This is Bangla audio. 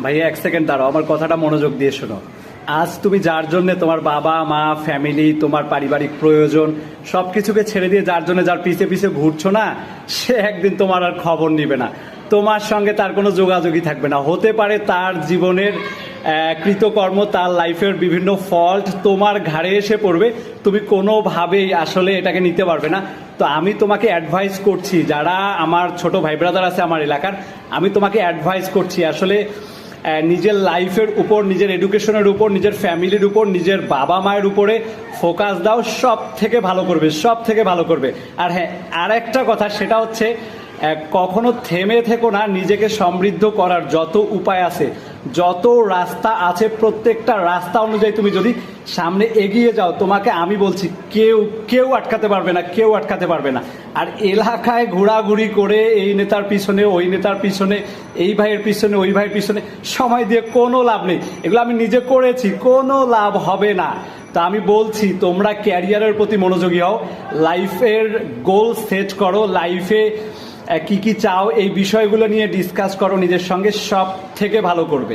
ভাইয়া এক সেকেন্ড দাঁড়াও, আমার কথাটা মনোযোগ দিয়ে শোনো। আজ তুমি যার জন্য তোমার বাবা মা ফ্যামিলি তোমার পারিবারিক প্রয়োজন সবকিছুকে ছেড়ে দিয়ে যার জন্য যার পিছে পিছে ঘুরছো না, সে একদিন তোমার আর খবর নিবে না, তোমার সঙ্গে তার কোনো যোগাযোগই থাকবে না। হতে পারে তার জীবনের কৃতকর্ম, তার লাইফের বিভিন্ন ফল্ট তোমার ঘাড়ে এসে পড়বে, তুমি কোনোভাবেই আসলে এটাকে নিতে পারবে না। তো আমি তোমাকে অ্যাডভাইস করছি, যারা আমার ছোট ভাই ব্রাদার আছে আমার এলাকার, আমি তোমাকে অ্যাডভাইস করছি আসলে নিজের লাইফের উপর, নিজের এডুকেশনের উপর, নিজের ফ্যামিলির উপর, নিজের বাবা মায়ের উপরে ফোকাস দাও, সব থেকে ভালো করবে, সব থেকে ভালো করবে। আর হ্যাঁ, আর একটা কথা, সেটা হচ্ছে কখনো থেমে থেকো না। নিজেকে সমৃদ্ধ করার যত উপায় আছে, যত রাস্তা আছে, প্রত্যেকটা রাস্তা অনুযায়ী তুমি যদি সামনে এগিয়ে যাও, তোমাকে আমি বলছি কেউ কেউ আটকাতে পারবে না, কেউ আটকাতে পারবে না। আর এলাকায় ঘোরাঘুরি করে এই নেতার পিছনে ওই নেতার পিছনে, এই ভাইয়ের পিছনে ওই ভাইয়ের পিছনে সময় দিয়ে কোনো লাভ নেই। এগুলো আমি নিজে করেছি, কোনো লাভ হবে না। তা আমি বলছি তোমরা ক্যারিয়ারের প্রতি মনোযোগী হও, লাইফের গোল সেট করো, লাইফে কি কি চাও এই বিষয়গুলো নিয়ে ডিসকাস করো নিজের সঙ্গে, সব থেকে ভালো করবে।